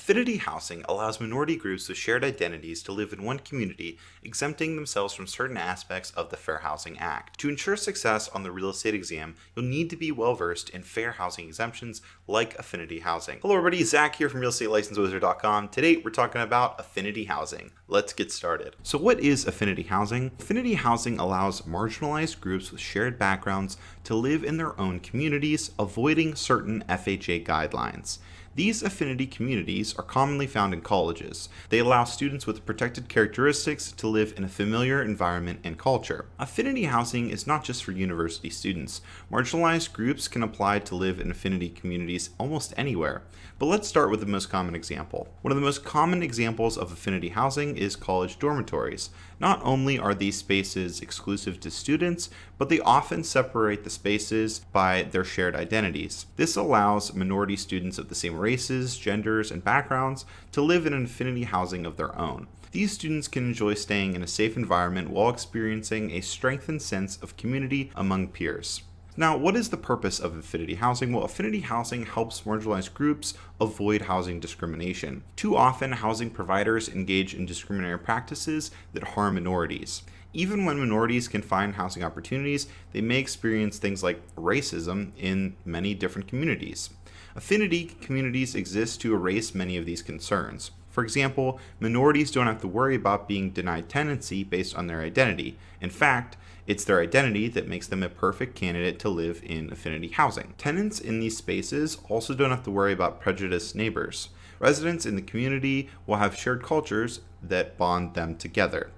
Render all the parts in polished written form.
Affinity housing allows minority groups with shared identities to live in one community, exempting themselves from certain aspects of the Fair Housing Act. To ensure success on the real estate exam, you'll need to be well versed in fair housing exemptions like affinity housing. Hello everybody, Zach here from realestatelicensewizard.com. Today we're talking about affinity housing. Let's get started. So what is affinity housing? Affinity housing allows marginalized groups with shared backgrounds to live in their own communities, avoiding certain FHA guidelines. These affinity communities are commonly found in colleges. They allow students with protected characteristics to live in a familiar environment and culture. Affinity housing is not just for university students. Marginalized groups can apply to live in affinity communities almost anywhere. But let's start with the most common example. One of the most common examples of affinity housing is college dormitories. Not only are these spaces exclusive to students, but they often separate the spaces by their shared identities. This allows minority students of the same races, genders, and backgrounds to live in an affinity housing of their own. These students can enjoy staying in a safe environment while experiencing a strengthened sense of community among peers. Now, what is the purpose of affinity housing? Well, affinity housing helps marginalized groups avoid housing discrimination. Too often, housing providers engage in discriminatory practices that harm minorities. Even when minorities can find housing opportunities, they may experience things like racism in many different communities. Affinity communities exist to erase many of these concerns. For example, minorities don't have to worry about being denied tenancy based on their identity. In fact, it's their identity that makes them a perfect candidate to live in affinity housing. Tenants in these spaces also don't have to worry about prejudiced neighbors. Residents in the community will have shared cultures that bond them together.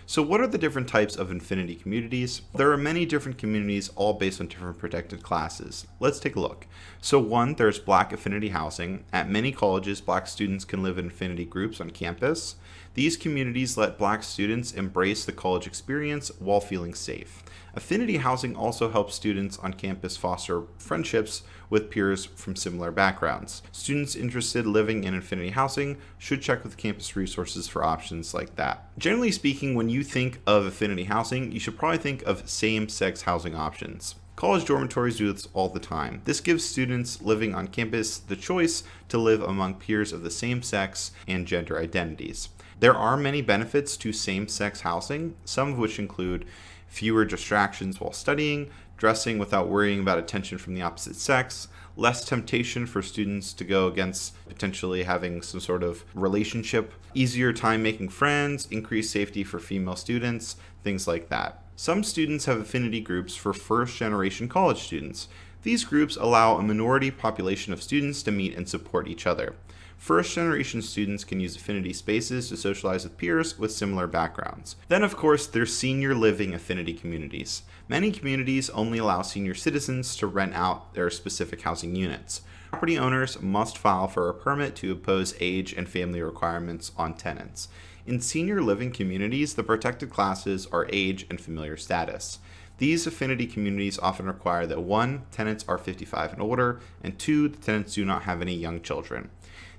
So what are the different types of affinity communities? There are many different communities, all based on different protected classes. Let's take a look. So one, there's Black affinity housing. At many colleges, Black students can live in affinity groups on campus. These communities let Black students embrace the college experience while feeling safe. Affinity housing also helps students on campus foster friendships with peers from similar backgrounds. Students interested in living in affinity housing should check with campus resources for options like that. Generally speaking, when you think of affinity housing, you should probably think of same-sex housing options. College dormitories do this all the time. This gives students living on campus the choice to live among peers of the same sex and gender identities. There are many benefits to same-sex housing, some of which include fewer distractions while studying, dressing without worrying about attention from the opposite sex, less temptation for students to go against potentially having some sort of relationship, easier time making friends, increased safety for female students, things like that. Some students have affinity groups for first-generation college students. These groups allow a minority population of students to meet and support each other. First-generation students can use affinity spaces to socialize with peers with similar backgrounds. Then, of course, there's senior living affinity communities. Many communities only allow senior citizens to rent out their specific housing units. Property owners must file for a permit to impose age and family requirements on tenants. In senior living communities, the protected classes are age and familiar status. These affinity communities often require that 1, tenants are 55 and older, and 2, the tenants do not have any young children.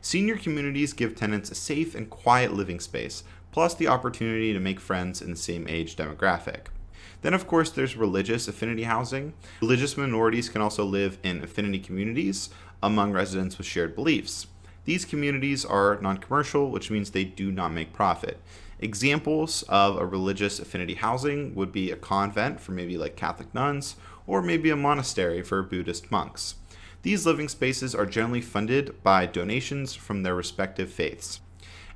Senior communities give tenants a safe and quiet living space, plus the opportunity to make friends in the same age demographic. Then, of course, there's religious affinity housing. Religious minorities can also live in affinity communities among residents with shared beliefs. These communities are non-commercial, which means they do not make profit. Examples of a religious affinity housing would be a convent for maybe like Catholic nuns, or maybe a monastery for Buddhist monks. These living spaces are generally funded by donations from their respective faiths.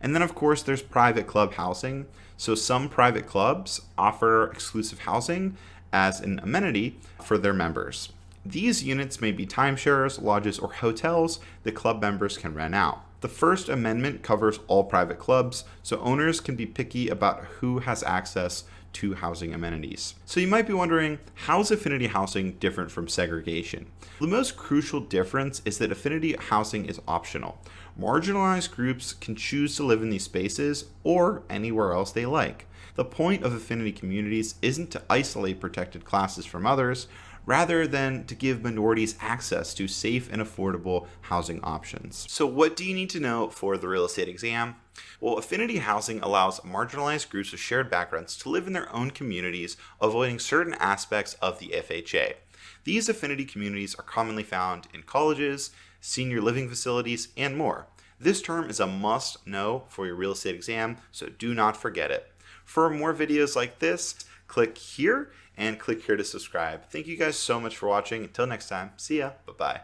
And then, of course, there's private club housing. So some private clubs offer exclusive housing as an amenity for their members. These units may be timeshares, lodges, or hotels that club members can rent out. The First Amendment covers all private clubs, so owners can be picky about who has access to housing amenities. So you might be wondering, how is affinity housing different from segregation? The most crucial difference is that affinity housing is optional. Marginalized groups can choose to live in these spaces or anywhere else they like. The point of affinity communities isn't to isolate protected classes from others, rather than to give minorities access to safe and affordable housing options. So what do you need to know for the real estate exam? Well, affinity housing allows marginalized groups with shared backgrounds to live in their own communities, avoiding certain aspects of the FHA. These affinity communities are commonly found in colleges, senior living facilities, and more. This term is a must know for your real estate exam, so do not forget it. For more videos like this, click here and click here to subscribe. Thank you guys so much for watching. Until next time, see ya. Bye-bye.